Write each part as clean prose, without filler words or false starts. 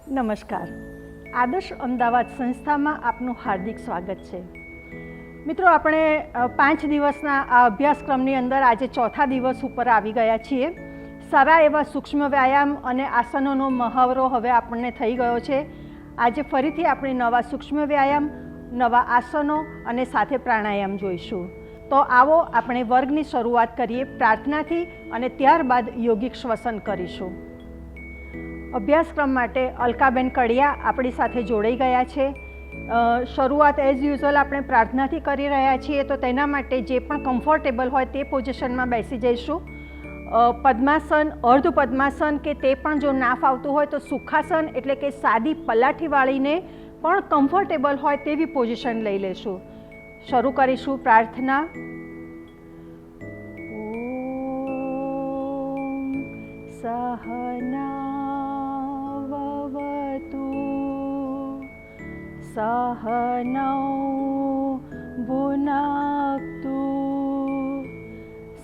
નમસ્કાર. આદર્શ અમદાવાદ સંસ્થામાં આપનું હાર્દિક સ્વાગત છે. મિત્રો, આપણે 5 દિવસના આ અભ્યાસક્રમની અંદર આજે ચોથા દિવસ ઉપર આવી ગયા છીએ. સારા એવા સૂક્ષ્મ વ્યાયામ અને આસનોનો મહાવરો હવે આપણને થઈ ગયો છે. આજે ફરીથી આપણે નવા સૂક્ષ્મ વ્યાયામ, નવા આસનો અને સાથે પ્રાણાયામ જોઈશું. તો આવો આપણે વર્ગની શરૂઆત કરીએ પ્રાર્થનાથી અને ત્યારબાદ યોગિક શ્વસન કરીશું. અભ્યાસક્રમ માટે અલકાબેન કડિયા આપણી સાથે જોડાઈ ગયા છે. શરૂઆત એઝ યુઝ્યુઅલ આપણે પ્રાર્થનાથી કરી રહ્યા છીએ, તો તેના માટે જે પણ કમ્ફર્ટેબલ હોય તે પોઝિશનમાં બેસી જઈશું. પદ્માસન, અર્ધ પદ્માસન કે તે પણ જો ના ફાવતું હોય તો સુખાસન એટલે કે સાદી પલાઠી વાળીને પણ કમ્ફર્ટેબલ હોય તેવી પોઝિશન લઈ લેશું. શરૂ કરીશું પ્રાર્થના. સહનાવવતુ સહનૌ ભુનક્તુ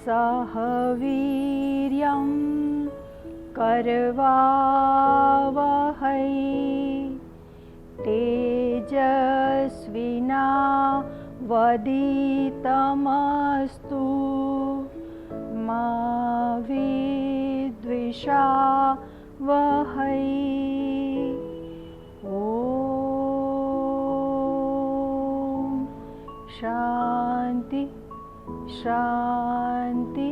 સહ વીર્યં કરવાવહૈ તેજસ્વિના વદિતમસ્તુ મા વિદ્વિષાવહૈ. ઓમ શાંતિ શાંતિ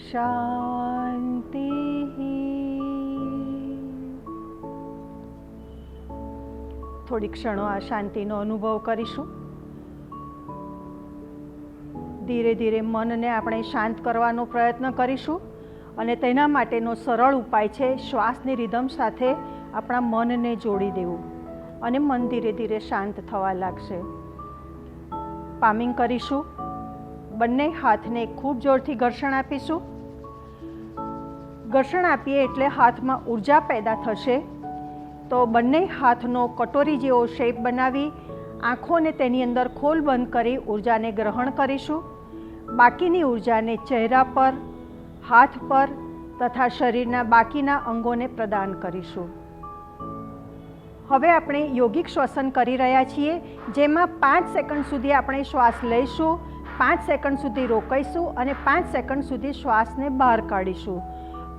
શાંતિ. થોડી ક્ષણો આ શાંતિનો અનુભવ કરીશું. ધીરે ધીરે મનને આપણે શાંત કરવાનો પ્રયત્ન કરીશું અને તેના માટેનો સરળ ઉપાય છે શ્વાસની રિધમ સાથે આપણા મનને જોડી દેવું અને મન ધીરે ધીરે શાંત થવા લાગશે. પામિંગ કરીશું. બંને હાથને ખૂબ જોરથી ઘર્ષણ આપીશું. ઘર્ષણ આપીએ એટલે હાથમાં ઉર્જા પેદા થશે. તો બંને હાથનો કટોરી જેવો શેપ બનાવી આંખોને તેની અંદર ખોલ બંધ કરી ઉર્જાને ગ્રહણ કરીશું. બાકીની ઉર્જાને ચહેરા પર, હાથ પર તથા શરીરના બાકીના અંગોને પ્રદાન કરીશું. હવે આપણે યોગિક શ્વસન કરી રહ્યા છીએ, જેમાં 5 સેકન્ડ સુધી આપણે શ્વાસ લઈશું, 5 સેકન્ડ સુધી રોકાઈશું અને 5 સેકન્ડ સુધી શ્વાસને બહાર કાઢીશું.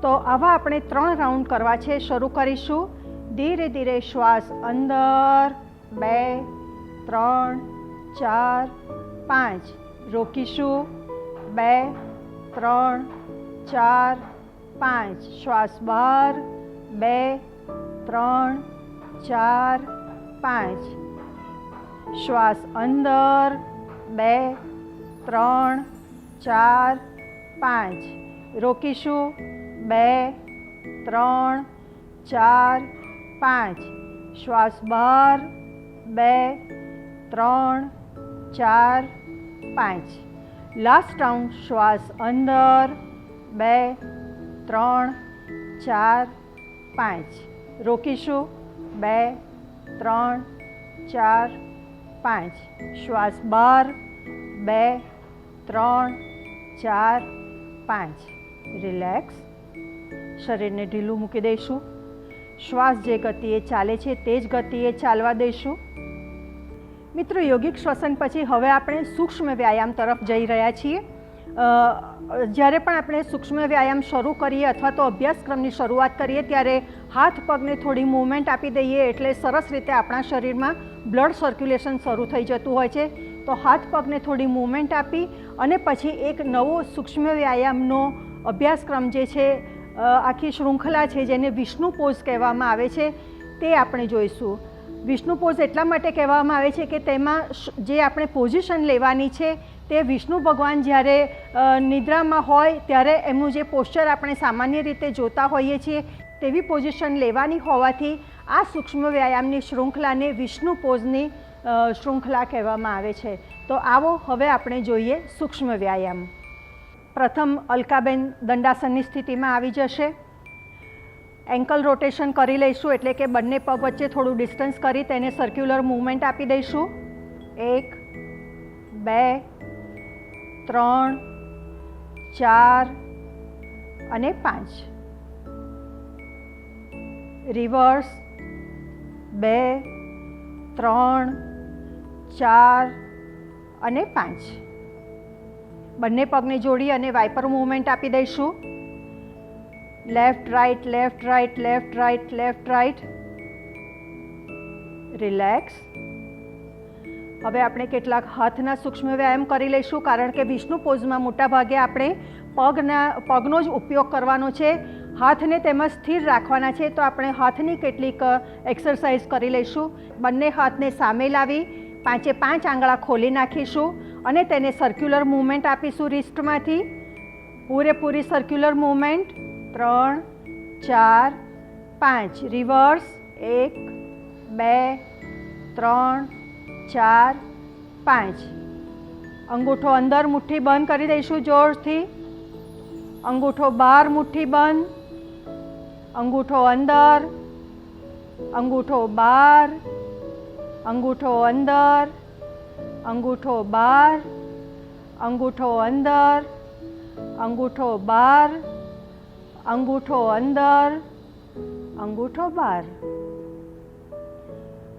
તો આવા આપણે 3 રાઉન્ડ કરવા છે. શરૂ કરીશું. ધીરે ધીરે શ્વાસ અંદર, 2, 3, 4, 5. રોકીશું. 2, 3, 4, 5. શ્વાસ બહાર. 2, 3, 4, 5. શ્વાસ અંદર. 2, 3, 4, 5. રોકીશું. 2, 3, 4, 5. શ્વાસ બહાર. 2, 3, 4, 5. Last round. શ્વાસ અંદર. 2, 3, 4, 5. રોકીશું. 2, 3, 4, 5. શ્વાસ બહાર. 2, 3, 4, 5. રિલેક્સ. શરીરને ઢીલું મૂકી દઈશું. શ્વાસ જે ગતિએ ચાલે છે તે જ ગતિએ ચાલવા દઈશું. મિત્રો, યોગિક શ્વસન પછી હવે આપણે સૂક્ષ્મ વ્યાયામ તરફ જઈ રહ્યા છીએ. જ્યારે પણ આપણે સૂક્ષ્મ વ્યાયામ શરૂ કરીએ અથવા તો અભ્યાસક્રમની શરૂઆત કરીએ ત્યારે હાથ પગને થોડી મૂવમેન્ટ આપી દઈએ એટલે સરસ રીતે આપણા શરીરમાં બ્લડ સર્ક્યુલેશન શરૂ થઈ જતું હોય છે. તો હાથ પગને થોડી મૂવમેન્ટ આપી અને પછી એક નવો સૂક્ષ્મ વ્યાયામનો અભ્યાસક્રમ જે છે, આખી શૃંખલા છે જેને વિષ્ણુ પોઝ કહેવામાં આવે છે, તે આપણે જોઈશું. વિષ્ણુ પોઝ એટલા માટે કહેવામાં આવે છે કે તેમાં જે આપણે પોઝિશન લેવાની છે તે વિષ્ણુ ભગવાન જ્યારે નિદ્રામાં હોય ત્યારે એમનું જે પોસ્ચર આપણે સામાન્ય રીતે જોતા હોઈએ છીએ તેવી પોઝિશન લેવાની હોવાથી આ સૂક્ષ્મ વ્યાયામની શૃંખલાને વિષ્ણુ પોઝની શૃંખલા કહેવામાં આવે છે. તો આવો હવે આપણે જોઈએ સૂક્ષ્મ વ્યાયામ. પ્રથમ અલકાબેન દંડાસનની સ્થિતિમાં આવી જશે. એન્કલ રોટેશન કરી લઈશું એટલે કે બંને પગ વચ્ચે થોડું ડિસ્ટન્સ કરી તેને સર્ક્યુલર મૂવમેન્ટ આપી દઈશું. 1, 2, 3, 4 અને 5. રિવર્સ 2 3 4 અને 5. બંને પગને જોડી અને વાઇપર મૂવમેન્ટ આપી દઈશું. Left right, left right, left right, left right. Relax. હવે આપણે કેટલાક હાથના સૂક્ષ્મ વ્યાયામ કરી લઈશું, કારણ કે વિષ્ણુ પોઝમાં મોટાભાગે આપણે પગનો જ ઉપયોગ કરવાનો છે. હાથને તેમાં સ્થિર રાખવાના છે, તો આપણે હાથની કેટલીક એક્સરસાઇઝ કરી લઈશું. બંને હાથને સામે લાવી 5 આંગળા ખોલી નાખીશું અને તેને સર્ક્યુલર મૂવમેન્ટ આપીશું રિસ્ટમાંથી. પૂરેપૂરી સર્ક્યુલર મૂવમેન્ટ. 3 4 5. રિવર્સ. 1 2 3 4 5. અંગૂઠો અંદર, મુઠ્ઠી બંધ કરી દઈશું જોરથી. અંગૂઠો બહાર, મુઠ્ઠી બંધ. અંગૂઠો અંદર, અંગૂઠો બહાર, અંગૂઠો અંદર, અંગૂઠો બહાર, અંગૂઠો અંદર, અંગૂઠો બહાર, અંગૂઠો અંદર, અંગૂઠો બહાર.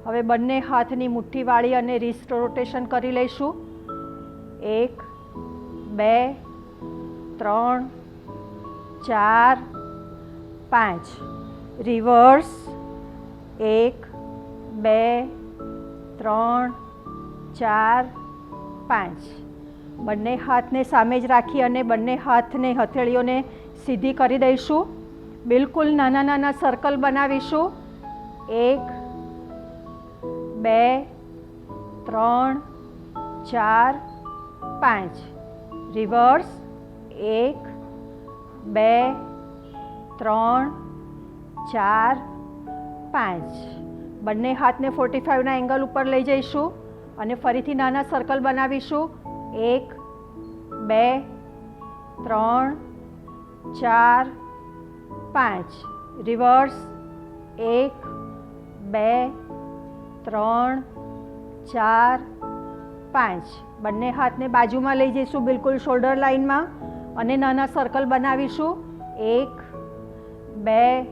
હવે બંને હાથની મુઠ્ઠી વાળી અને રિસ્ટ રોટેશન કરી લઈશું. 1 2 3 4 5. રિવર્સ. 1 2 3 4 5. બંને હાથને સામે જ રાખી અને બંને હાથને હથેળીઓને સીધી કરી દઈશું. બિલકુલ નાના નાના સર્કલ બનાવીશું. 1 2 3 4 5. રિવર્સ. 1 2 3 4 5. બંને હાથને 45ના એંગલ ઉપર લઈ જઈશું અને ફરીથી નાના સર્કલ બનાવીશું. 1 2 3 4 5. રિવર્સ. 1 2 3 4 5. બંને હાથને બાજુમાં લઈ જઈશું, બિલકુલ શોલ્ડર લાઇનમાં, અને નાના સર્કલ બનાવીશું. 1 2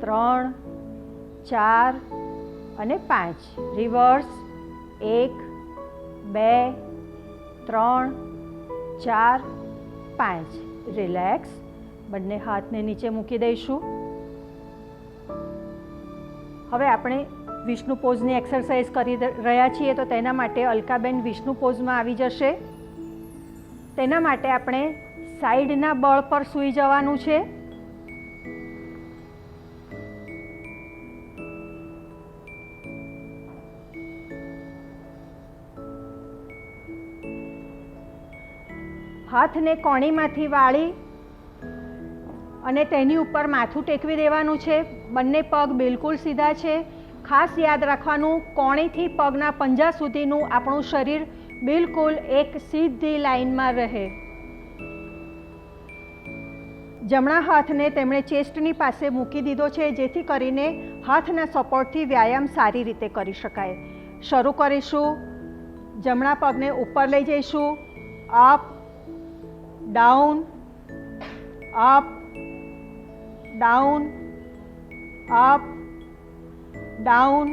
3 4 અને 5. રિવર્સ. 1 2 3 4 5. રિલેક્સ. બંને હાથને નીચે મૂકી દઈશું. હવે આપણે વિષ્ણુ પોઝની એક્સરસાઇઝ કરી રહ્યા છીએ, તો તેના માટે અલકાબેન વિષ્ણુ પોઝમાં આવી જશે. તેના માટે આપણે સાઈડના બળ પર સૂઈ જવાનું છે. હાથને કોણીમાંથી વાળી અને તેની ઉપર માથું ટેકવી દેવાનું છે. બંને પગ બિલકુલ સીધા છે. ખાસ યાદ રાખવાનું, કોણીથી પગના પંજા સુધીનું આપણું શરીર બિલકુલ એક સીધી લાઈનમાં રહે. જમણા હાથને તેમણે ચેસ્ટની પાસે મૂકી દીધો છે, જેથી કરીને હાથના સપોર્ટથી વ્યાયામ સારી રીતે કરી શકાય. શરૂ કરીશું. જમણા પગને ઉપર લઈ જઈશું. Up down, up down, up down,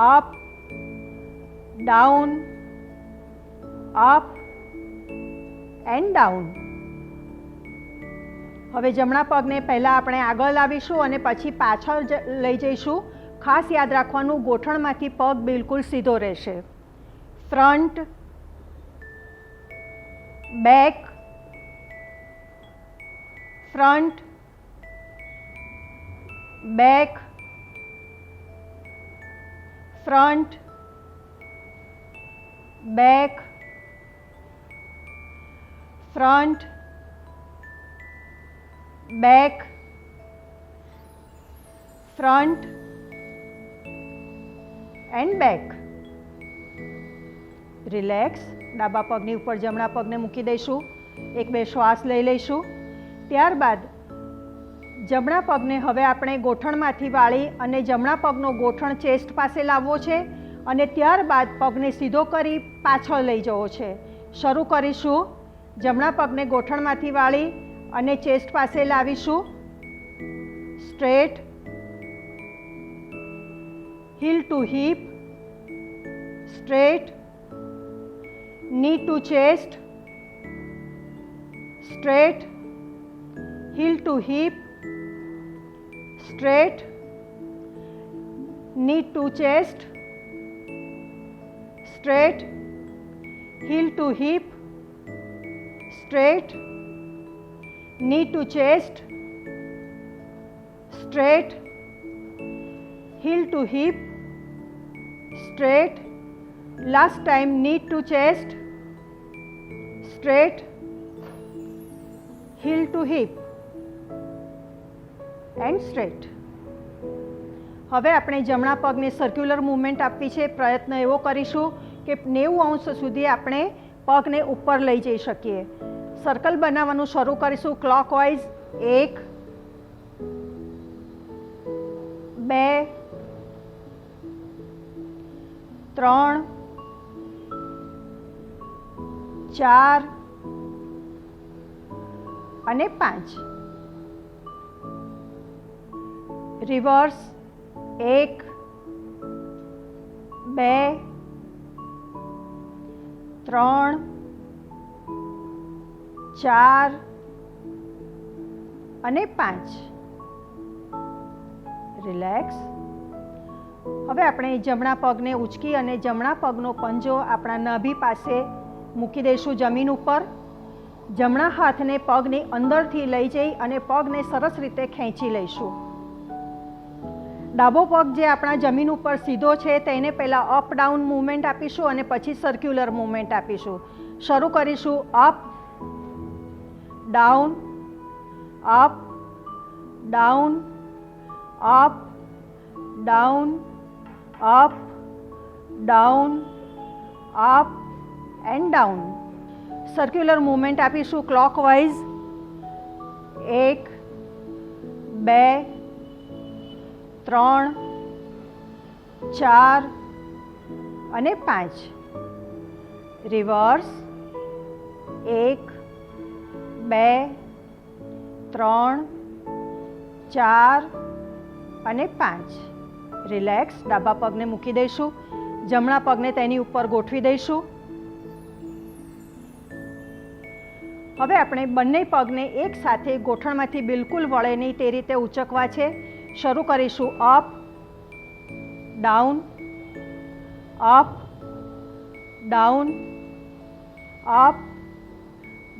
up down, up and down. હવે જમણા પગને પહેલાં આપણે આગળ લાવીશું અને પછી પાછળ લઈ જઈશું. ખાસ યાદ રાખવાનું, ગોઠણમાંથી પગ બિલકુલ સીધો રહેશે. Front, back, front, back, front, back, front, back, front and back. Relax. ડાબા પગની ઉપર જમણા પગને મૂકી દઈશું. 1-2 શ્વાસ લઈ લઈશું. ત્યારબાદ જમણા પગને હવે આપણે ગોઠણમાંથી વાળી અને જમણા પગનો ગોઠણ ચેસ્ટ પાસે લાવવો છે અને ત્યારબાદ પગને સીધો કરી પાછળ લઈ જવો છે. શરૂ કરીશું. જમણા પગને ગોઠણમાંથી વાળી અને ચેસ્ટ પાસે લાવીશું. Straight, heel to hip, straight, knee to chest, straight, heel to hip, straight, knee to chest, straight, heel to hip, straight, knee to chest, straight, heel to hip, straight, last time knee to chest, straight, heel to hip and straight. હવે આપણે જમણા પગને circular movement આપવી છે. પ્રયત્ન એવો કરીશું કે 90 અંશ સુધી આપણે પગને ઉપર લઈ જઈ શકીએ. સર્કલ બનાવવાનું શરૂ કરીશું ક્લોકવાઇઝ. 1 2 3 4 અને 5. રિવર્સ. 1 2 3 4 અને 5. રિલેક્સ. હવે આપણે જમણા પગને ઉચકી અને જમણા પગનો પંજો આપણા નાભી પાસે મૂકી દઈશું જમીન ઉપર. જમણા હાથને પગની અંદરથી લઈ જઈ અને પગને સરસ રીતે ખેંચી લઈશું. ડાબો પગ જે આપણા જમીન ઉપર સીધો છે તેને પહેલાં અપ ડાઉન મૂવમેન્ટ આપીશું અને પછી સર્ક્યુલર મૂવમેન્ટ આપીશું. શરૂ કરીશું up down, up down, up down, up down, up and down. Circular movement આપીશું ક્લોકવાઇઝ. 1 2 3 4 અને 5. રિવર્સ. 1 2 3 4 અને 5. રિલેક્સ. ડાબા પગને મૂકી દઈશું. જમણા પગને તેની ઉપર ગોઠવી દઈશું. હવે આપણે બંને પગને એક સાથે ગોઠણમાંથી બિલકુલ વળે નહીં તે રીતે ઉચકવા છે. શરૂ કરીશું up down, up down, up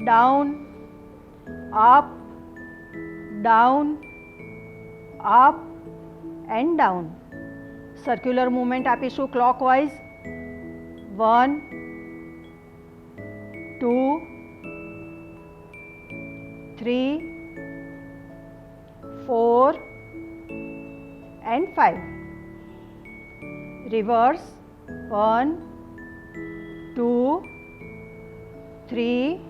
down, up down, up and down. Circular movement આપીશું clockwise. 1 2 3 4 and 5. Reverse. 1 2 3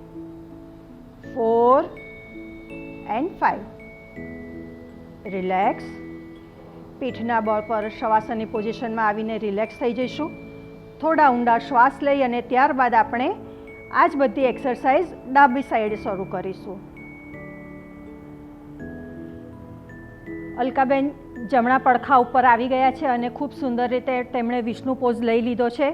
4 and 5. Relax. પીઠના બળ પર શવાસનની પોઝિશનમાં આવીને રિલેક્સ થઈ જઈશું. થોડા ઊંડા શ્વાસ લઈ અને ત્યારબાદ આપણે આ જ બધી એક્સરસાઇઝ ડાબી સાઈડ શરૂ કરીશું. અલકાબેન જમણા પડખા ઉપર આવી ગયા છે અને ખૂબ સુંદર રીતે તેમણે વિષ્ણુ પોઝ લઈ લીધો છે.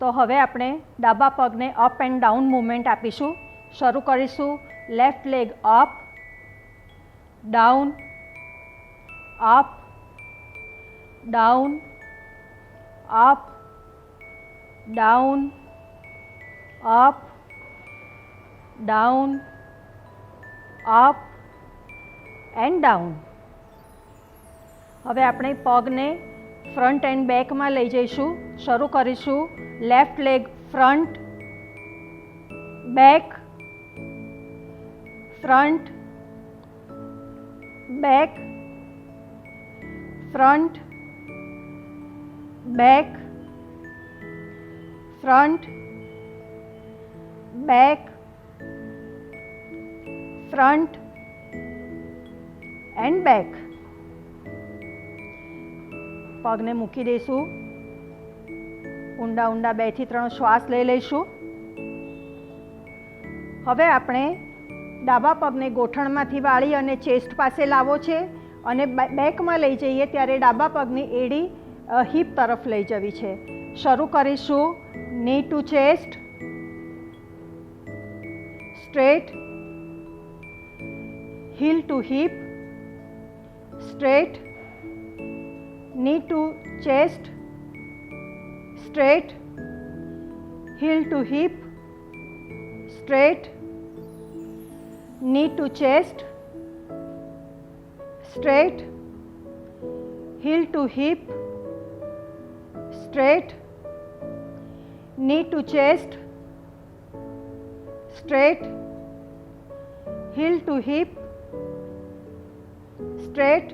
તો હવે આપણે ડાબા પગને અપ એન્ડ ડાઉન મૂવમેન્ટ આપીશું. શરૂ કરીશું. Left leg up down, up down, up down, up down, up and down. હવે આપણે પગને ફ્રન્ટ એન્ડ બેકમાં લઈ જઈશું. શરૂ કરીશું. Left leg front, back, front, back, front, back, front, back, front and back. પગને મૂકી દઈશું. ઊંડા ઊંડા 2 થી 3 શ્વાસ લઈ લઈશું. હવે આપણે ડાબા પગને ગોઠણમાંથી વાળી અને ચેસ્ટ પાસે લાવવો છે અને બેકમાં લઈ જઈએ ત્યારે ડાબા પગની એડી હિપ તરફ લઈ જવી છે. શરૂ કરીશું. Knee to chest, straight, heel to hip, straight, knee to chest, straight, heel to hip, straight, knee to chest, straight, heel to hip, straight, knee to chest, straight, heel to hip, straight,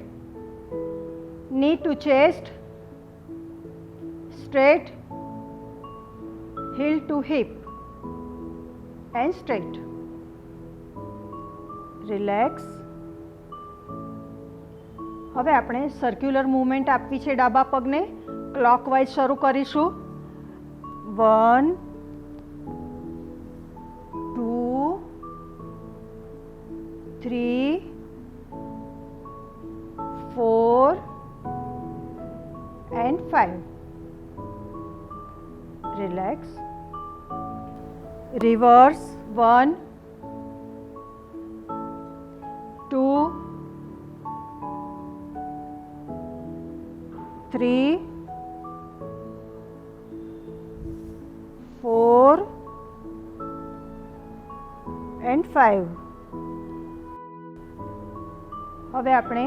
knee to chest, straight, heel to hip and straight. Relax. હવે આપણે circular movement આપવી છે ડાબા પગને. Clockwise શરૂ કરીશું. 1 2 3 4 and 5. Relax. Reverse. 1 2 3 4 and 5. હવે આપણે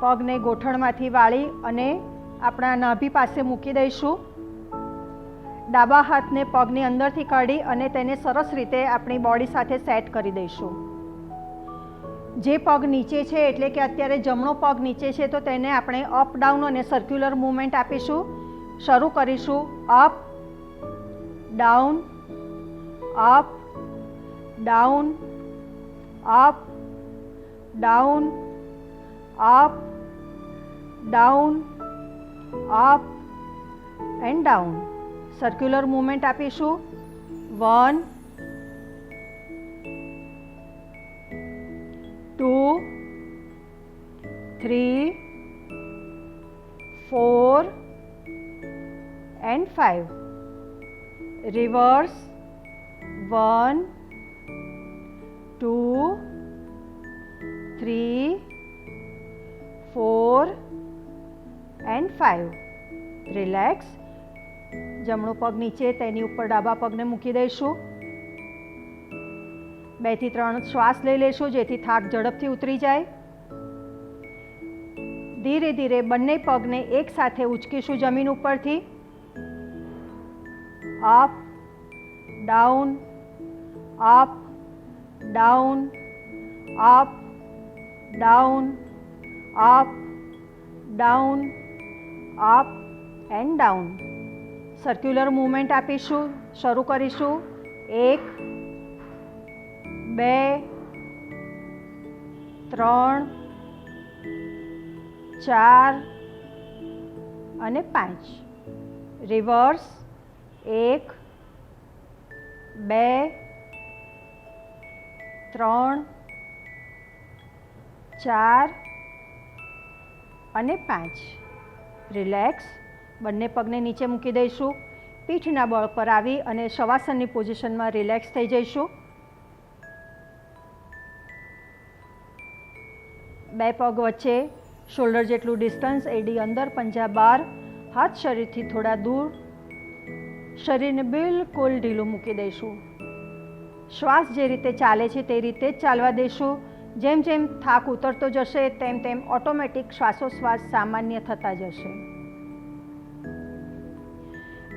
પગને ગોઠણમાંથી વાળી અને આપણા નાભી પાસે મૂકી દઈશું. ડાબા હાથને પગની અંદરથી કાઢી અને તેને સરસ રીતે આપણી બોડી સાથે સેટ કરી દઈશું. જે પગ નીચે છે એટલે કે અત્યારે જમણો પગ નીચે છે તો તેને આપણે અપ ડાઉન અને સર્ક્યુલર મૂવમેન્ટ આપીશું. શરૂ કરીશું. Up down, up down, up down, up down, up and down. Circular movement આપીશું. 1 2 3 4 and 5. Reverse. 1 2 3 4 and 5. Relax. જમણો પગ નીચે, તેની ઉપર ડાબા પગને મૂકી દઈશું. 2 થી 3 શ્વાસ લઈ લઈશું જેથી થાક ઝડપથી ઉતરી જાય. ધીરે ધીરે બંને પગને એક સાથે ઉચકીશું જમીન ઉપરથી. Up down, up down, up down, up down, up and down. Circular movement આપીશું. શરૂ કરીશું. 1 2 3 4 અને 5. રિવર્સ. 1 2 3 4 અને 5. રિલેક્સ. બંને પગને નીચે મૂકી દઈશું. પીઠના બળ પર આવી અને શવાસનની પોઝિશનમાં રિલેક્સ થઈ જઈશું. 2 પગ વચ્ચે શોલ્ડર જેટલું ડિસ્ટન્સ, એડી અંદર, પંજા બહાર, હાથ શરીરથી થોડા દૂર. શરીરને બિલકુલ ઢીલું મૂકી દઈશું. શ્વાસ જે રીતે ચાલે છે તે રીતે જ ચાલવા દઈશું. જેમ જેમ થાક ઉતરતો જશે તેમ તેમ ઓટોમેટિક શ્વાસોશ્વાસ સામાન્ય થતા જશે.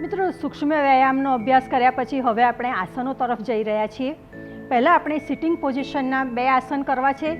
મિત્રો, સૂક્ષ્મ વ્યાયામનો અભ્યાસ કર્યા પછી હવે આપણે આસનો તરફ જઈ રહ્યા છીએ. પહેલાં આપણે સિટિંગ પોઝિશનના 2 આસન કરવા છે.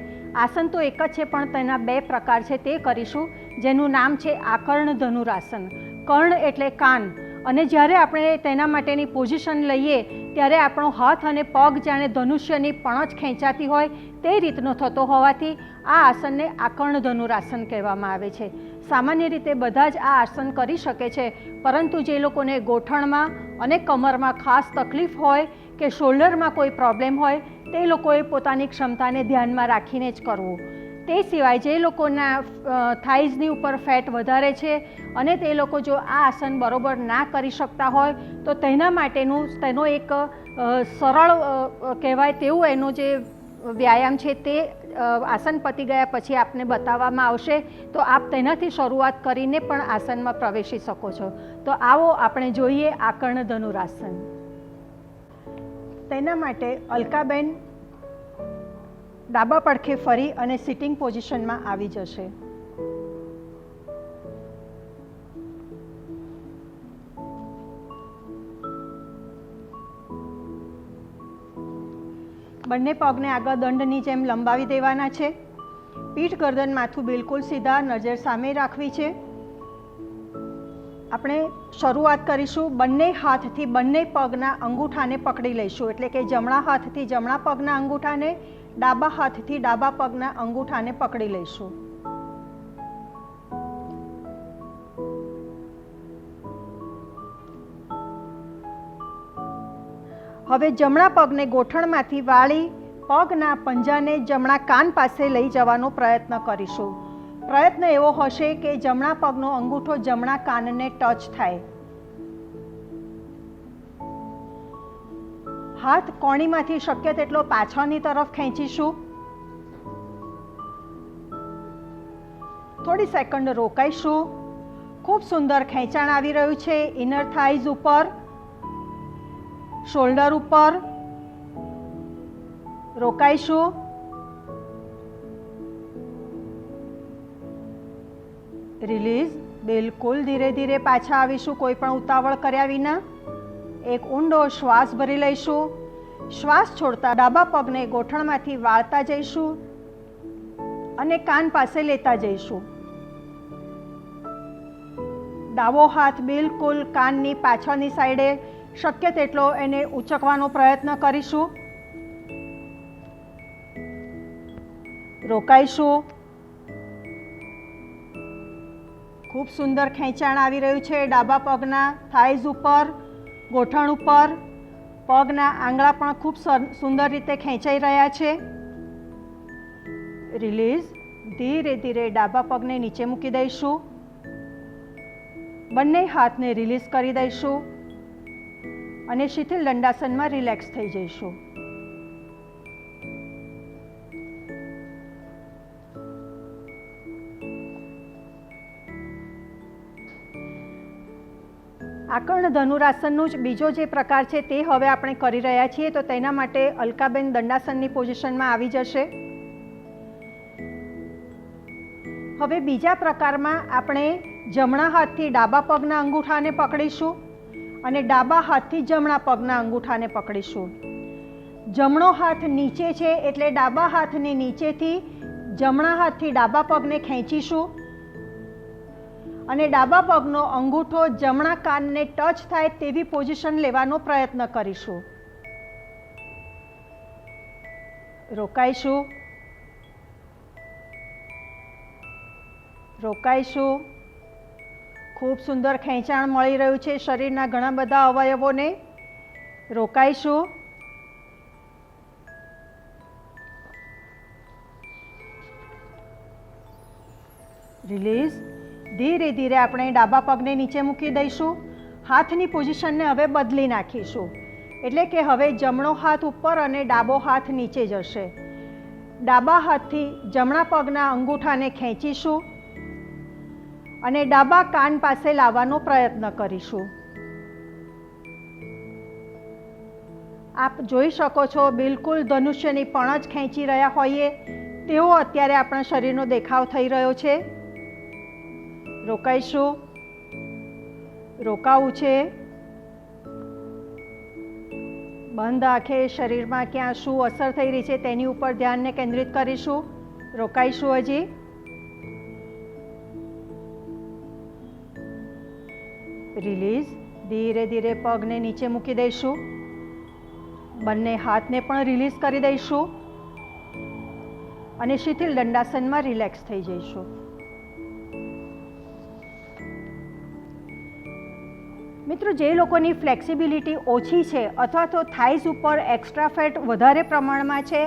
આસન તો એક જ છે પણ તેના 2 પ્રકાર છે તે કરીશું, જેનું નામ છે આકર્ણ ધનુરાસન. કર્ણ એટલે કાન, અને જ્યારે આપણે તેના માટેની પોઝિશન લઈએ ત્યારે આપણો હાથ અને પગ જાણે ધનુષ્યની પણછ ખેંચાતી હોય તે રીતનો થતો હોવાથી આ આસનને આકર્ણ ધનુરાસન કહેવામાં આવે છે. સામાન્ય રીતે બધા જ આ આસન કરી શકે છે, પરંતુ જે લોકોને ગોઠણમાં અને કમરમાં ખાસ તકલીફ હોય કે શોલ્ડરમાં કોઈ પ્રોબ્લેમ હોય તે લોકોએ પોતાની ક્ષમતાને ધ્યાનમાં રાખીને જ કરવું. તે સિવાય જે લોકોના થાઇઝની ઉપર ફેટ વધારે છે અને તે લોકો જો આ આસન બરોબર ના કરી શકતા હોય તો તેનો એક સરળ કહેવાય તેવું એનો જે વ્યાયામ છે તે આસન પતી ગયા પછી આપને બતાવવામાં આવશે, તો આપ તેનાથી શરૂઆત કરીને પણ આસનમાં પ્રવેશી શકો છો. તો આવો આપણે જોઈએ આકર્ણ ધનુરાસન. તેના માટે અલકાબેન ડાબા પડખે ફરી અને સિટિંગ પોઝિશનમાં આવી જશે. બંને પગને આગળ દંડની જેમ લંબાવી દેવાના છે. પીઠ ગરદન માથું બિલકુલ સીધા, નજર સામે રાખવી છે. આપણે શરૂઆત કરીશું. બંને હાથથી બંને પગના અંગૂઠાને પકડી લઈશું, એટલે કે જમણા હાથથી જમણા પગના અંગૂઠાને, ડાબા હાથથી ડાબા પગના અંગૂઠાને પકડી લઈશું. હવે જમણા પગને ગોઠણમાંથી વાળી પગના પંજાને જમણા કાન પાસે લઈ જવાનો પ્રયત્ન કરીશું. પ્રયત્ન એવો હશે કે જમણા પગનો અંગૂઠો જમણા કાનને ટચ થાય. હાથ કોણીમાંથી શક્ય તેટલો પાછળની તરફ ખેંચીશું. થોડી સેકન્ડ રોકાઈશું. ખૂબ સુંદર ખેંચાણ આવી રહ્યું છે. ઇનર થાઇઝ ઉપર, શોલ્ડર ઉપર. રોકાઈશું. રિલીઝ. બિલકુલ ધીરે ધીરે પાછા આવીશું, કોઈ પણ ઉતાવળ કર્યા વિના. એક ઊંડો શ્વાસ ભરી લઈશું. શ્વાસ છોડતા ડાબા પગને ગોઠણમાંથી વાળતા જઈશું અને કાન પાસે લેતા જઈશું. ડાબો હાથ બિલકુલ કાનની પાછળની સાઈડે, શક્ય તેટલો એને ઉચકવાનો પ્રયત્ન કરીશું. રોકાઈશું. ખૂબ સુંદર ખેંચાણ આવી રહ્યું છે ડાબા પગના થાઇઝ ઉપર, ગોઠણ ઉપર. પગના આંગળા પણ ખૂબ સુંદર રીતે ખેંચાઈ રહ્યા છે. રિલીઝ. ધીરે ધીરે ડાબા પગને નીચે મૂકી દઈશું. બંને હાથને રિલીઝ કરી દઈશું અને શિથિલ દંડાસનમાં રિલેક્સ થઈ જઈશું. આકર્ણ ધનુરાસનનું જ બીજો જે પ્રકાર છે તે હવે આપણે કરી રહ્યા છીએ. તો તેના માટે અલકાબેન દંડાસનની પોઝિશનમાં આવી જશે. હવે બીજા પ્રકારમાં આપણે જમણા હાથથી ડાબા પગના અંગૂઠાને પકડીશું અને ડાબા હાથથી જમણા પગના અંગૂઠાને પકડીશું. જમણો હાથ નીચે છે એટલે ડાબા હાથની નીચેથી જમણા હાથથી ડાબા પગને ખેંચીશું અને ડાબા પગનો અંગૂઠો જમણા કાનને ટચ થાય તેવી પોઝિશન લેવાનો પ્રયત્ન કરીશું. રોકાઈશું. રોકાઈશું. ખૂબ સુંદર ખેંચાણ મળી રહ્યું છે શરીરના ઘણા બધા અવયવોને. રોકાઈશું. રિલીઝ. ધીરે ધીરે આપણે ડાબા પગને નીચે મૂકી દઈશું. હાથની પોઝિશનને હવે બદલી નાખીશું, એટલે કે હવે જમણો હાથ ઉપર અને ડાબો હાથ નીચે જશે. ડાબા હાથથી જમણા પગના અંગૂઠાને ખેંચીશું અને ડાબા કાન પાસે લાવવાનો પ્રયત્ન કરીશું. આપ જોઈ શકો છો બિલકુલ ધનુષ્યની પણ જ ખેંચી રહ્યા હોઈએ તેવો અત્યારે આપણા શરીરનો દેખાવ થઈ રહ્યો છે. રોકાઈશું. રોકાવું છે. બંધ આંખે શરીરમાં ક્યાં શું અસર થઈ રહી છે તેની ઉપર ધ્યાનને કેન્દ્રિત કરીશું. રોકાઈશું. હજી. રિલીઝ. ધીરે ધીરે પગને નીચે મૂકી દઈશું. બંને હાથને પણ રિલીઝ કરી દઈશું અને શિથિલ દંડાસનમાં રિલેક્સ થઈ જઈશું. મિત્રો, જે લોકોની ફ્લેક્સિબિલિટી ઓછી છે અથવા તો થાઇઝ ઉપર એક્સ્ટ્રા ફેટ વધારે પ્રમાણમાં છે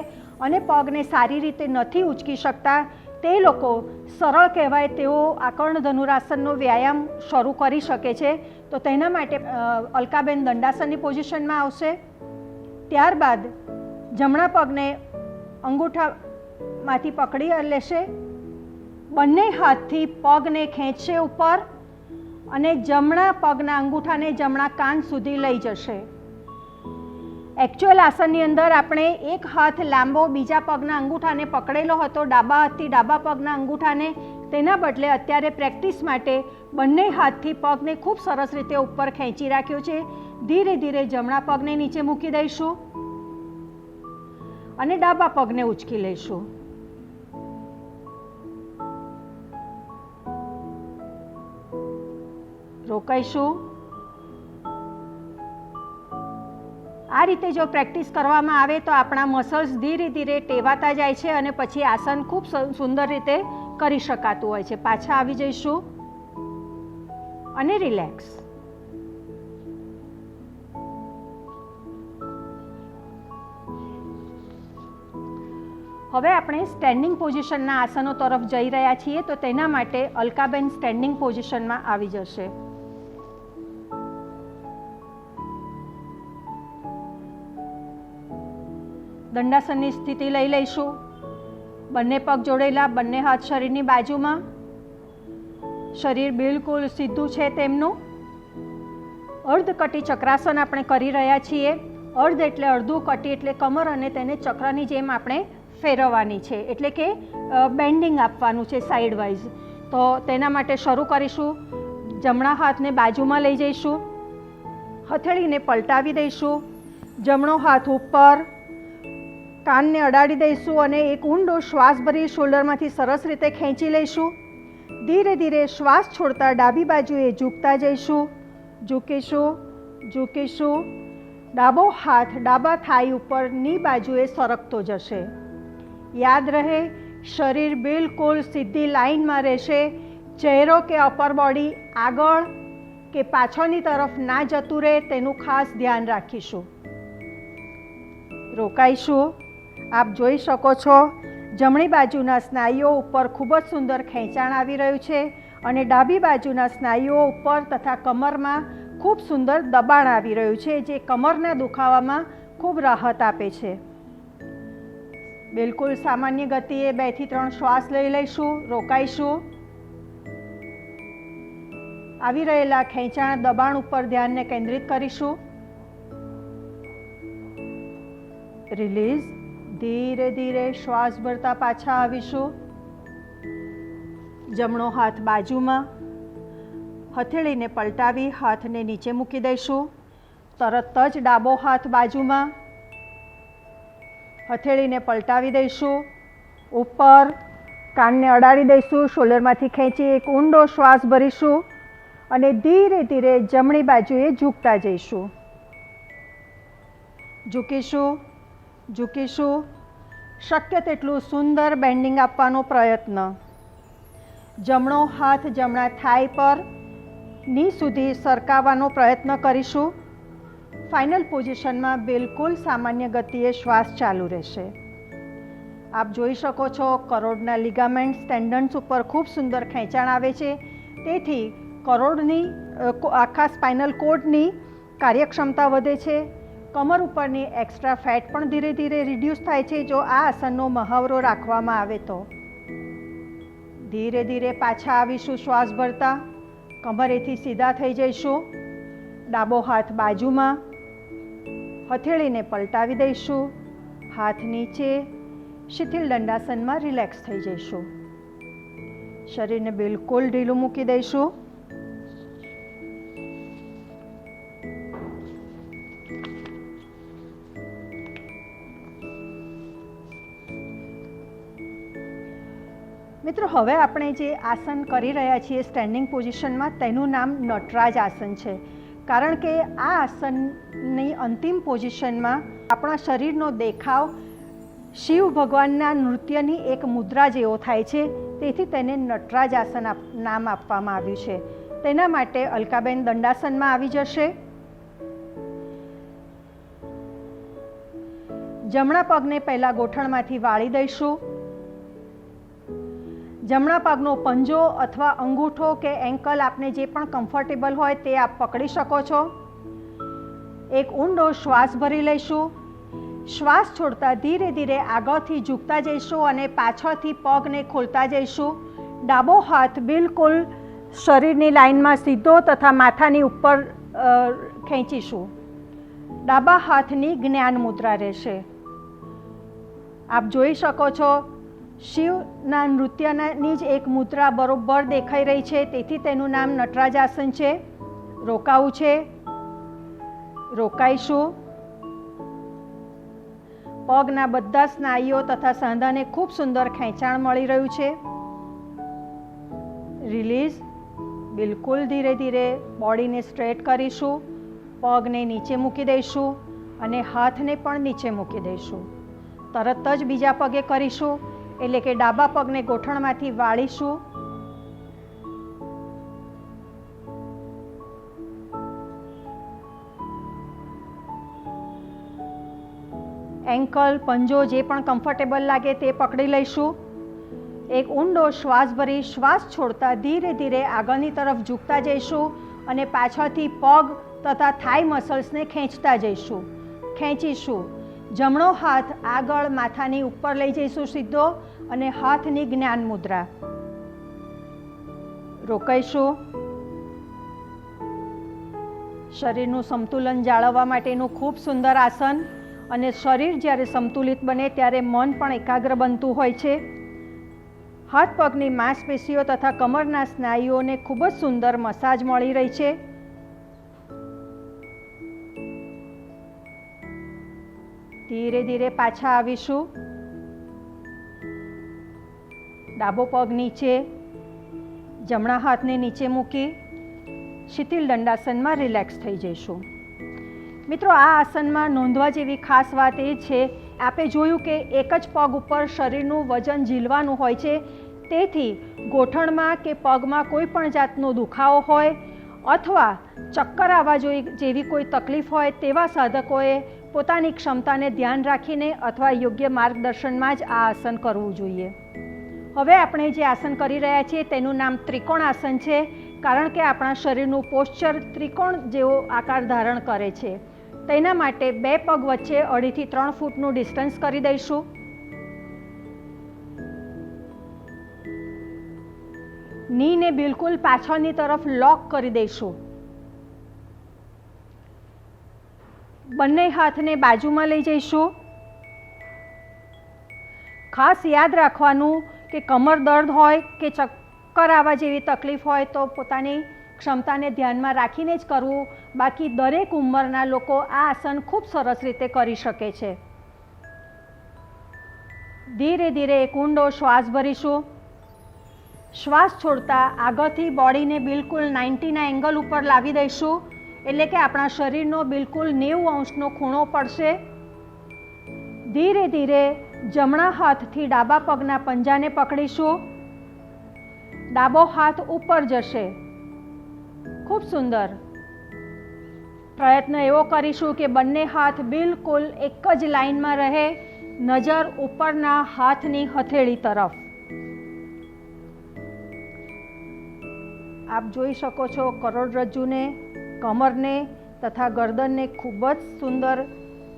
અને પગને સારી રીતે નથી ઉચકી શકતા તે લોકો સરળ કહેવાય તેઓ આ કર્ણ ધનુરાસનનો વ્યાયામ શરૂ કરી શકે છે. તો તેના માટે અલકાબેન દંડાસનની પોઝિશનમાં આવશે. ત્યારબાદ જમણા પગને અંગૂઠામાંથી પકડી લેશે, બંને હાથથી પગને ખેંચશે ઉપર અને જમણા પગના અંગૂઠાને જમણા કાન સુધી લઈ જશે. એકચ્યુઅલ આસનની અંદર આપણે એક હાથ લાંબો બીજા પગના અંગૂઠાને પકડેલો હતો, ડાબા હાથથી ડાબા પગના અંગૂઠાને. તેના બદલે અત્યારે પ્રેક્ટિસ માટે બંને હાથથી પગને ખૂબ સરસ રીતે ઉપર ખેંચી રાખ્યો છે. ધીરે ધીરે જમણા પગને નીચે મૂકી દઈશું અને ડાબા પગને ઉચકી લઈશું. રોકાઈશું. આ રીતે જો પ્રેક્ટિસ કરવામાં આવે તો આપણા મસલ્સ ધીરે ધીરે ટેવાતા જાય છે અને પછી આસન ખૂબ સુંદર રીતે કરી શકાતું હોય છે. પાછા આવી જઈશું અને રિલેક્સ. હવે આપણે સ્ટેન્ડિંગ પોઝિશનના આસનો તરફ જઈ રહ્યા છીએ. તો તેના માટે અલકાબેન સ્ટેન્ડિંગ પોઝિશનમાં આવી જશે. દંડાસનની સ્થિતિ લઈ લઈશું. બંને પગ જોડેલા, બંને હાથ શરીરની બાજુમાં. શરીર બિલકુલ સીધું છે તેમનું. અર્ધકટી ચક્રાસન આપણે કરી રહ્યા છીએ. અર્ધ એટલે અડધું, કટી એટલે કમર, અને તેને ચક્રની જેમ આપણે ફેરવવાની છે, એટલે કે બેન્ડિંગ આપવાનું છે સાઈડ વાઇઝ. તો તેના માટે શરૂ કરીશું. જમણા હાથને બાજુમાં લઈ જઈશું, હથેળીને પલટાવી દઈશું, જમણો હાથ ઉપર, કાનને અડાડી દઈશું અને એક ઊંડો શ્વાસ ભરી શોલ્ડરમાંથી સરસ રીતે ખેંચી લઈશું. ધીરે ધીરે શ્વાસ છોડતા ડાબી બાજુએ ઝૂકતા જઈશું. ઝૂકીશું, ઝૂકીશું. ડાબો હાથ ડાબા થાઈ ઉપરની બાજુએ સરકતો જશે. યાદ રહે, શરીર બિલકુલ સીધી લાઇનમાં રહેશે. ચહેરો કે અપર બોડી આગળ કે પાછળની તરફ ના જતું રહે તેનું ખાસ ધ્યાન રાખીશું. રોકાઈશું. આપ જોઈ શકો છો જમણી બાજુના સ્નાયુઓ ઉપર ખૂબ જ સુંદર ખેંચાણ આવી રહ્યું છે અને ડાબી બાજુના સ્નાયુઓ ઉપર તથા કમરમાં ખૂબ સુંદર દબાણ આવી રહ્યું છે, જે કમરના દુખાવામાં ખૂબ રાહત આપે છે. બિલકુલ સામાન્ય ગતિએ 2 થી 3 શ્વાસ લઈ લઈશું. રોકાઈશું. આવી રહેલા ખેંચાણ દબાણ ઉપર ધ્યાનને કેન્દ્રિત કરીશું. રિલીઝ. ધીરે ધીરે શ્વાસ ભરતા પાછા આવીશું. જમણો હાથ બાજુમાં, હથેળીને પલટાવી હાથને નીચે મૂકી દઈશું. તરત જ ડાબો હાથ બાજુમાં, હથેળીને પલટાવી દઈશું. ઉપર, કાનને અડાડી દઈશું, શોલ્ડરમાંથી ખેંચી એક ઊંડો શ્વાસ ભરીશું અને ધીરે ધીરે જમણી બાજુએ ઝૂકતા જઈશું. ઝૂકીશું, ઝૂકીશું. શક્ય તેટલું સુંદર બેન્ડિંગ આપવાનો પ્રયત્ન. જમણો હાથ જમણા થાઈ પર ની સુધી સરકાવવાનો પ્રયત્ન કરીશું. ફાઇનલ પોઝિશનમાં બિલકુલ સામાન્ય ગતિએ શ્વાસ ચાલુ રહેશે. આપ જોઈ શકો છો કરોડના લિગામેન્ટ્સ, ટેન્ડન્સ ઉપર ખૂબ સુંદર ખેંચાણ આવે છે. તેથી કરોડની આખા સ્પાઇનલ કોર્ડની કાર્યક્ષમતા વધે છે. કમર ઉપરની એક્સ્ટ્રા ફેટ પણ ધીરે ધીરે રિડ્યુસ થાય છે જો આ આસનનો મહાવરો રાખવામાં આવે તો. ધીરે ધીરે પાછા આવીશું શ્વાસ ભરતા. કમરેથી સીધા થઈ જઈશું. ડાબો હાથ બાજુમાં, હથેળીને પલટાવી દઈશું. હાથ નીચે, શિથિલ દંડાસનમાં રિલેક્સ થઈ જઈશું. શરીરને બિલકુલ ઢીલું મૂકી દઈશું. મિત્રો, હવે આપણે જે આસન કરી રહ્યા છીએ સ્ટેન્ડિંગ પોઝિશનમાં તેનું નામ નટરાજ આસન છે. કારણ કે આ આસનની અંતિમ પોઝિશનમાં આપણા શરીરનો દેખાવ શિવ ભગવાનના નૃત્યની એક મુદ્રા જેવો થાય છે. તેથી તેને નટરાજ આસન નામ આપવામાં આવ્યું છે. તેના માટે અલકાબેન દંડાસનમાં આવી જશે. જમણા પગને પહેલાં ગોઠણમાંથી વાળી દઈશું. જમણા પગનો પંજો અથવા અંગૂઠો કે એન્કલ આપને જે પણ કમ્ફર્ટેબલ હોય તે આપ પકડી શકો છો. એક ઊંડો શ્વાસ ભરી લઈશું. શ્વાસ છોડતા ધીરે ધીરે આગળથી ઝૂકતા જઈશું અને પાછળથી પગને ખોલતા જઈશું. ડાબો હાથ બિલકુલ શરીરની લાઇનમાં સીધો તથા માથાની ઉપર ખેંચીશું. ડાબા હાથની જ્ઞાન મુદ્રા રહેશે. આપ જોઈ શકો છો શિવના નૃત્યની જ એક મુદ્રા બરોબર દેખાઈ રહી છે, તેથી તેનું નામ નટરાજ આસન છે. રોકાવું છે, રોકાઈશું. પગના બધા સ્નાયુઓ તથા સાંધાને ખૂબ સુંદર ખેંચાણ મળી રહ્યું છે. રિલીઝ. બિલકુલ ધીરે ધીરે બોડીને સ્ટ્રેટ કરીશું. પગને નીચે મૂકી દઈશું અને હાથને પણ નીચે મૂકી દઈશું. તરત જ બીજા પગે કરીશું, એટલે કે ડાબા પગને ગોઠણમાંથી વાળીશું. એન્કલ, પંજો જે પણ કમ્ફર્ટેબલ લાગે તે પકડી લઈશું. એક ઊંડો શ્વાસ ભરી શ્વાસ છોડતા ધીરે ધીરે આગળની તરફ ઝૂકતા જઈશું અને પાછળથી પગ તથા થાઈ મસલ્સને ખેંચતા જઈશું. ખેંચીશું. જમણો હાથ આગળ માથાની ઉપર લઈ જઈશું સીધો અને હાથની જ્ઞાન મુદ્રા. રોકાઈશું. શરીરનું સંતુલન જાળવવા માટેનું ખૂબ સુંદર આસન, અને શરીર જ્યારે સંતુલિત બને ત્યારે મન પણ એકાગ્ર બનતું હોય છે. હાથ પગની માંસપેશીઓ તથા કમરના સ્નાયુઓને ખૂબ જ સુંદર મસાજ મળી રહી છે. ધીરે ધીરે પાછા આવીશું. ડાબો પગ નીચે, જમણા હાથને નીચે મૂકી શીતલ દંડાસનમાં રિલેક્સ થઈ જઈશું. મિત્રો, આ આસનમાં નોંધવા જેવી ખાસ વાત એ છે, આપે જોયું કે એક જ પગ ઉપર શરીરનું વજન ઝીલવાનું હોય છે. તેથી ગોઠણમાં કે પગમાં કોઈ પણ જાતનો દુખાવો હોય અથવા ચક્કર આવવા જેવી કોઈ તકલીફ હોય તેવા સાધકોએ પોતાની ક્ષમતાને ધ્યાન રાખીને અથવા યોગ્ય માર્ગદર્શનમાં જ આ આસન કરવું જોઈએ. હવે આપણે જે આસન કરી રહ્યા છીએ તેનું નામ ત્રિકોણ આસન છે, કારણ કે આપણા શરીરનું પોસ્ચર ત્રિકોણ જેવો આકાર ધારણ કરે છે. તેના માટે બે પગ વચ્ચે 2.5 થી 3 ફૂટનું ડિસ્ટન્સ કરી દઈશું. નીને બિલકુલ પાછળની તરફ લોક કરી દઈશું. બંને હાથને બાજુમાં લઈ જઈશું. ખાસ યાદ રાખવાનું કે કમર દર્દ હોય કે ચક્કર આવવા જેવી તકલીફ હોય તો પોતાની ક્ષમતાને ધ્યાનમાં રાખીને જ કરવું. બાકી દરેક ઉંમરના લોકો આ આસન ખૂબ સરસ રીતે કરી શકે છે. ધીરે ધીરે એક ઊંડો શ્વાસ ભરીશું. શ્વાસ છોડતા આગળથી બોડીને બિલકુલ 90ના એંગલ ઉપર લાવી દઈશું, એટલે કે આપણા શરીરનો બિલકુલ 90 અંશનો ખૂણો પડશે. ધીરે ધીરે જમણા હાથથી ડાબા પગના પંજાને પકડીશું. ડાબો હાથ ઉપર જશે. ખૂબ સુંદર. પ્રયત્ન એવો કરીશું કે બંને હાથ બિલકુલ એક જ લાઇનમાં રહે. નજર ઉપરના હાથની હથેળી તરફ. આપ જોઈ શકો છો કરોડરજ્જુને, કમરને તથા ગરદનને ખૂબ જ સુંદર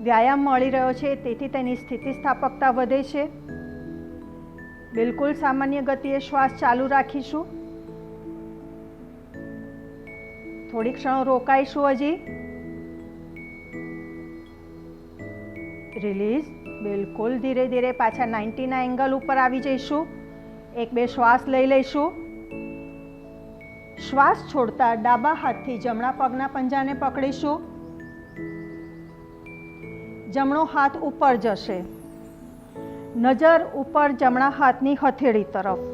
વ્યાયામ મળી રહ્યો છે, તેથી તેની સ્થિતિસ્થાપકતા વધે છે. બિલકુલ સામાન્ય ગતિએ શ્વાસ ચાલુ રાખીશું. થોડી ક્ષણો રોકાઈશું હજી. રિલીઝ. બિલકુલ ધીરે ધીરે પાછા 90ના એંગલ ઉપર આવી જઈશું. એક બે શ્વાસ લઈ લઈશું. શ્વાસ છોડતા ડાબા હાથથી જમણા પગના પંજાને પકડીશું. જમણો હાથ ઉપર જશે. નજર ઉપર જમણા હાથની હથેળી તરફ.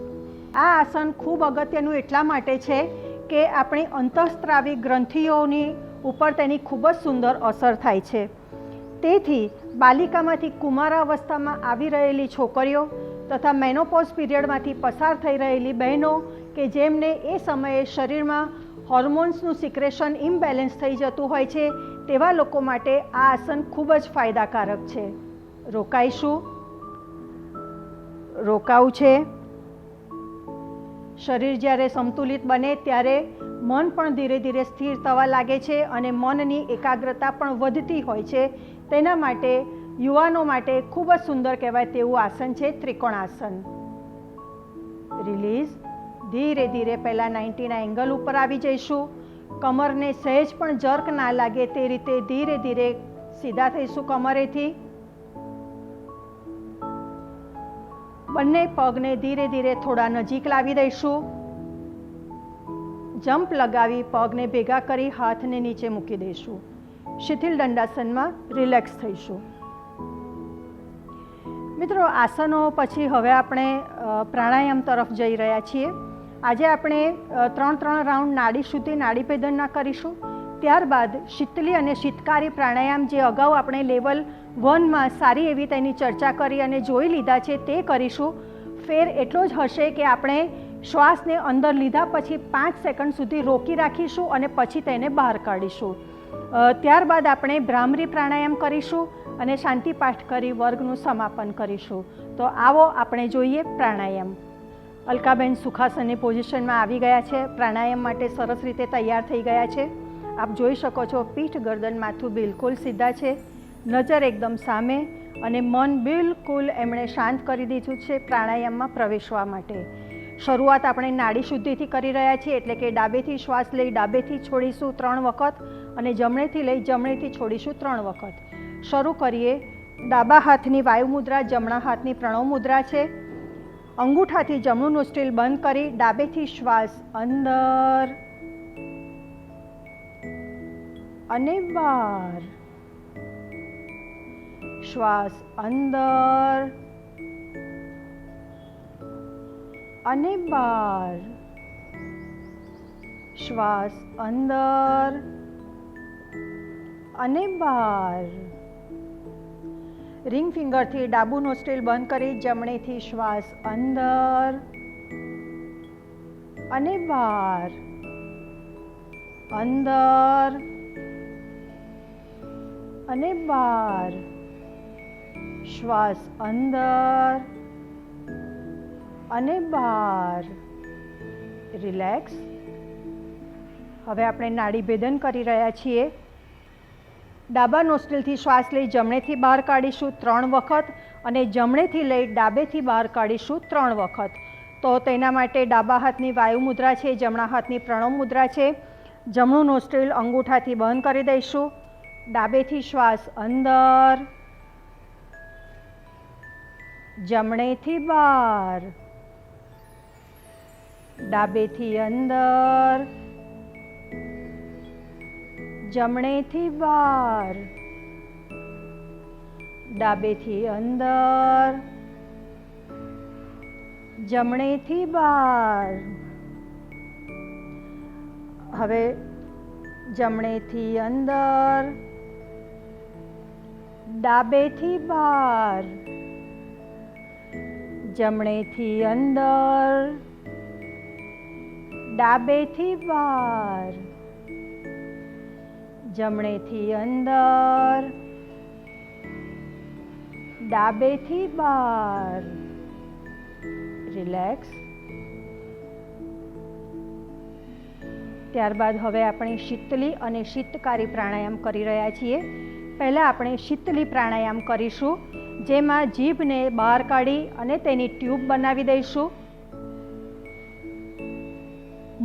આ આસન ખૂબ અગત્યનું એટલા માટે છે કે આપણી અંતઃસ્ત્રાવી ગ્રંથિઓની ઉપર તેની ખૂબ જ સુંદર અસર થાય છે. તેથી બાલિકામાંથી કુમારાવસ્થામાં આવી રહેલી છોકરીઓ તથા મેનોપોઝ પીરિયડમાંથી પસાર થઈ રહેલી બહેનો કે જેમને એ સમયે શરીરમાં હોર્મોન્સનું સિક્રેશન ઇમ્બેલેન્સ થઈ જતું હોય છે, તેવા લોકો માટે આ આસન ખૂબ જ ફાયદાકારક છે. રોકાઈશું. રોકાવું છે. શરીર જ્યારે સંતુલિત બને ત્યારે મન પણ ધીરે ધીરે સ્થિર થવા લાગે છે અને મનની એકાગ્રતા પણ વધતી હોય છે. તેના માટે યુવાનો માટે ખૂબ જ સુંદર કહેવાય તેવું આસન છે ત્રિકોણાસન. રિલીઝ. ધીરે ધીરે પહેલાં 90ના એંગલ ઉપર આવી જઈશું. કમરને સહેજ પણ જર્ક ના લાગે તે રીતે ધીરે ધીરે સીધા થઈશું કમરેથી. બંને પગને ધીરે ધીરે થોડા નજીક લાવી દઈશું. જમ્પ લગાવી પગને ભેગા કરી હાથને નીચે મૂકી દઈશું. શિથિલ દંડાસનમાં રિલેક્સ થઈશું. મિત્રો, આસનો પછી હવે આપણે પ્રાણાયામ તરફ જઈ રહ્યા છીએ. આજે આપણે 3 રાઉન્ડ નાડી શુદ્ધિ નાડીભેદનના કરીશું. ત્યારબાદ શીતલી અને શીતકારી પ્રાણાયામ જે અગાઉ આપણે લેવલ 1માં સારી એવી તેની ચર્ચા કરી અને જોઈ લીધા છે તે કરીશું. ફેર એટલો જ હશે કે આપણે શ્વાસને અંદર લીધા પછી 5 સેકન્ડ સુધી રોકી રાખીશું અને પછી તેને બહાર કાઢીશું. ત્યારબાદ આપણે ભ્રામરી પ્રાણાયામ કરીશું અને શાંતિ પાઠ કરી વર્ગનું સમાપન કરીશું. તો આવો આપણે જોઈએ પ્રાણાયામ. અલકાબેન સુખાસનની પોઝિશનમાં આવી ગયા છે. પ્રાણાયામ માટે સરસ રીતે તૈયાર થઈ ગયા છે. આપ જોઈ શકો છો પીઠ ગરદન માથું બિલકુલ સીધા છે, નજર એકદમ સામે અને મન બિલકુલ એમણે શાંત કરી દીધું છે પ્રાણાયામમાં પ્રવેશવા માટે. શરૂઆત આપણે નાડી શુદ્ધિથી કરી રહ્યા છીએ, એટલે કે ડાબેથી શ્વાસ લઈ ડાબેથી છોડીશું 3 વખત અને જમણેથી લઈ જમણેથી છોડીશું 3 વખત. શરૂ કરીએ. ડાબા હાથની વાયુ મુદ્રા, જમણા હાથની પ્રણવ મુદ્રા છે. અંગૂઠાથી જમણું નોસ્ટ્રીલ બંધ કરી ડાબેથી શ્વાસ અંદર અને બહાર. શ્વાસ અંદર અને બહાર. શ્વાસ અંદર અને બહાર. રિંગ ફિંગરથી ડાબું નોસ્ટ્રીલ બંધ કરી જમણેથી શ્વાસ અંદર અને બહાર. અંદર અને બહાર. શ્વાસ અંદર અને બહાર. રિલેક્સ. હવે આપણે નાડી ભેદન કરી રહ્યા છીએ. ડાબા નોસ્ટ્રીલથી શ્વાસ લઈ જમણેથી બહાર કાઢીશું 3 વખત અને જમણેથી લઈ ડાબેથી બહાર કાઢીશું 3 વખત. તો તેના માટે ડાબા હાથની વાયુ મુદ્રા છે, જમણા હાથની પ્રણવ મુદ્રા છે. જમણું નોસ્ટ્રીલ અંગૂઠાથી બંધ કરી દઈશું. ડાબેથી શ્વાસ અંદર, જમણેથી બહાર. ડાબેથી અંદર, જમણેથી બહાર. ડાબેથી અંદર, જમણેથી બહાર. હવે જમણેથી અંદર, ડાબેથી બહાર. જમણેથી અંદર, ડાબેથી બહાર. જમણેથી અંદર, ડાબેથી બહાર. રિલેક્સ. ત્યારબાદ હવે આપણે શીતલી અને શીતકારી પ્રાણાયામ કરી રહ્યા છીએ. પહેલાં આપણે શીતલી પ્રાણાયામ કરીશું, જેમાં જીભને બહાર કાઢી અને તેની ટ્યુબ બનાવી દઈશું.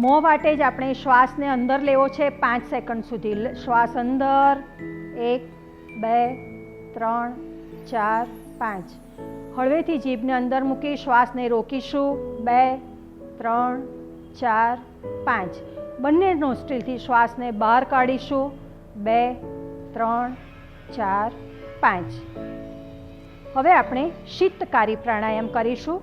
મોં વાટે જ આપણે શ્વાસને અંદર લેવો છે 5 સેકન્ડ સુધી. શ્વાસ અંદર 1 2 3 4 5. હળવેથી જીભને અંદર મૂકી શ્વાસને રોકીશું 2 3 4 5. બંને નોસ્ટ્રીલથી શ્વાસને બહાર કાઢીશું 2 3 4 5. હવે આપણે શીતકારી પ્રાણાયામ કરીશું.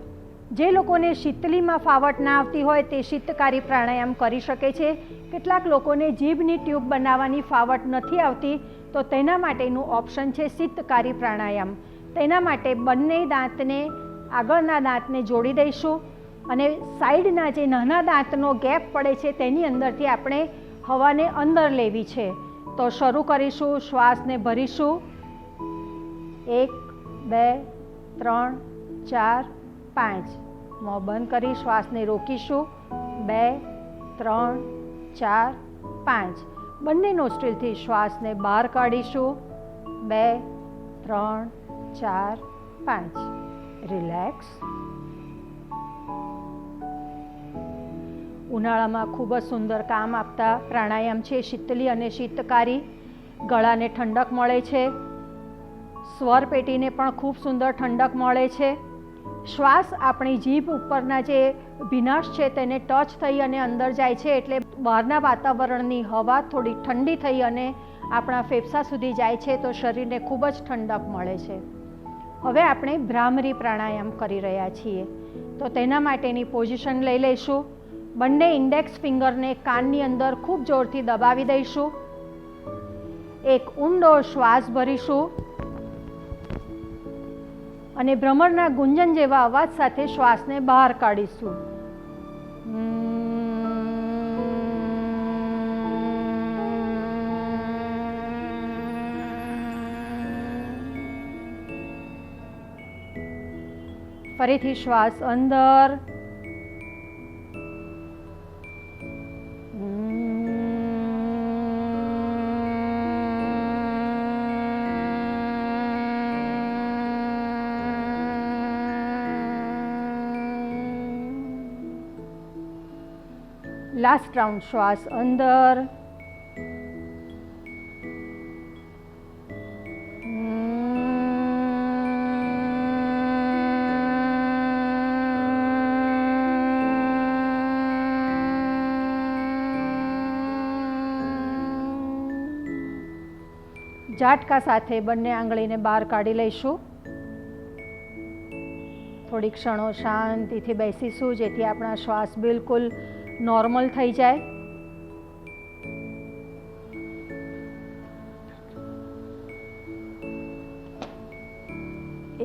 જે લોકોને શીતલીમાં ફાવટ ના આવતી હોય તે શીતકારી પ્રાણાયામ કરી શકે છે. કેટલાક લોકોને જીભની ટ્યુબ બનાવવાની ફાવટ નથી આવતી, તો તેના માટેનું ઓપ્શન છે શીતકારી પ્રાણાયામ. તેના માટે બંને દાંતને, આગળના દાંતને જોડી દઈશું અને સાઈડના જે નાના દાંતનો ગેપ પડે છે તેની અંદરથી આપણે હવાને અંદર લેવી છે. તો શરૂ કરીશું. શ્વાસને ભરીશું 1 2 3 4 5. મોં બંધ કરી શ્વાસને રોકીશું 2 3 4 5 બંને નોસ્ટ્રીલથી શ્વાસને બહાર કાઢીશું. 2 3 4 5. રિલેક્સ. ઉનાળામાં ખૂબ જ સુંદર કામ આપતા પ્રાણાયામ છે શીતલી અને શીતકારી. ગળાને ઠંડક મળે છે, સ્વર પેટીને પણ ખૂબ સુંદર ઠંડક મળે છે. શ્વાસ આપણી જીભ ઉપરના જે ભીનાશ છે તેને ટચ થઈ અને અંદર જાય છે, એટલે બહારના વાતાવરણની હવા થોડી ઠંડી થઈ અને આપણા ફેફસા સુધી જાય છે, તો શરીરને ખૂબ જ ઠંડક મળે છે. હવે આપણે ભ્રામરી પ્રાણાયામ કરી રહ્યા છીએ, તો તેના માટેની પોઝિશન લઈ લઈશું. બંને ઇન્ડેક્સ ફિંગરને કાનની અંદર ખૂબ જોરથી દબાવી દઈશું. એક ઊંડો શ્વાસ ભરીશું અને ભ્રમરના ગુંજન જેવા અવાજ સાથે શ્વાસને બહાર કાઢીશું. ફરીથી શ્વાસ અંદર. લાસ્ટ રાઉન્ડ શ્વાસ અંદર. ઝાટકા સાથે બંને આંગળીને બહાર કાઢી લઈશું. થોડી ક્ષણો શાંતિથી બેસીશું, જેથી આપણા શ્વાસ બિલકુલ નોર્મલ થઈ જાય.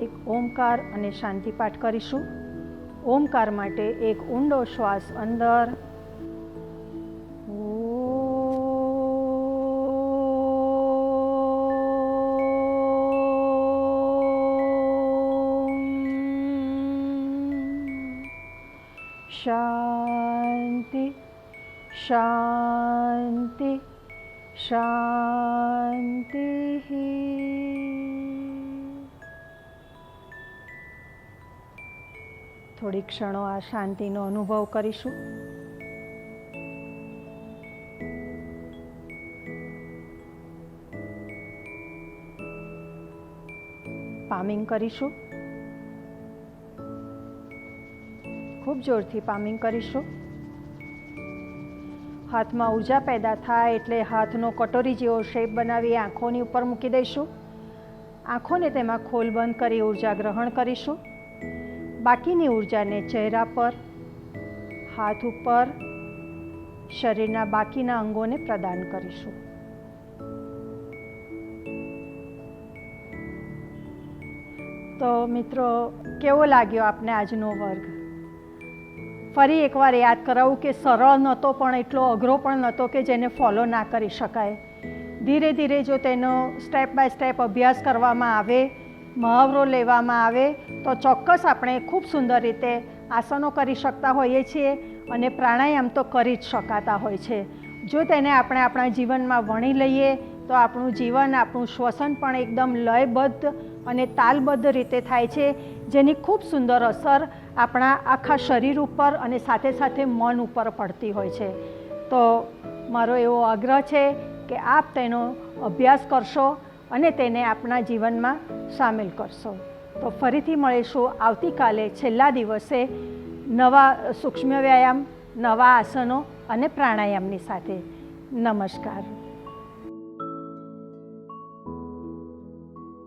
એક ઓમકાર અને શાંતિ પાઠ કરીશું. ઓમકાર માટે એક ઊંડો શ્વાસ અંદર. શાંતિ શાંતિ શાંતિ. થોડી ક્ષણો આ શાંતિનો અનુભવ કરીશું. પામિંગ કરીશું. ખૂબ જોરથી પામિંગ કરીશું. હાથમાં ઉર્જા પેદા થાય એટલે હાથનો કટોરી જેવો શેપ બનાવી આંખોની ઉપર મૂકી દઈશું. આંખોને તેમાં ખોલ બંધ કરી ઉર્જા ગ્રહણ કરીશું. બાકીની ઉર્જાને ચહેરા પર, હાથ ઉપર, શરીરના બાકીના અંગોને પ્રદાન કરીશું. તો મિત્રો, કેવો લાગ્યો આપને આજનો વર્ગ? ફરી એકવાર યાદ કરાવું કે સરળ નહોતો, પણ એટલો અઘરો પણ નહોતો કે જેને ફોલો ના કરી શકાય. ધીરે ધીરે જો તેનો સ્ટેપ બાય સ્ટેપ અભ્યાસ કરવામાં આવે, મહાવરો લેવામાં આવે, તો ચોક્કસ આપણે ખૂબ સુંદર રીતે આસનો કરી શકતા હોઈએ છીએ અને પ્રાણાયામ તો કરી જ શકાતા હોય છે. જો તેને આપણે આપણા જીવનમાં વણી લઈએ તો આપણું જીવન, આપણું શ્વસન પણ એકદમ લયબદ્ધ અને તાલબદ્ધ રીતે થાય છે, જેની ખૂબ સુંદર અસર આપણા આખા શરીર ઉપર અને સાથે સાથે મન ઉપર પડતી હોય છે. તો મારો એવો આગ્રહ છે કે આપ તેનો અભ્યાસ કરશો અને તેને આપણા જીવનમાં સામેલ કરશો. તો ફરીથી મળીશું આવતીકાલે છેલ્લા દિવસે નવા સૂક્ષ્મ વ્યાયામ, નવા આસનો અને પ્રાણાયામની સાથે. નમસ્કાર.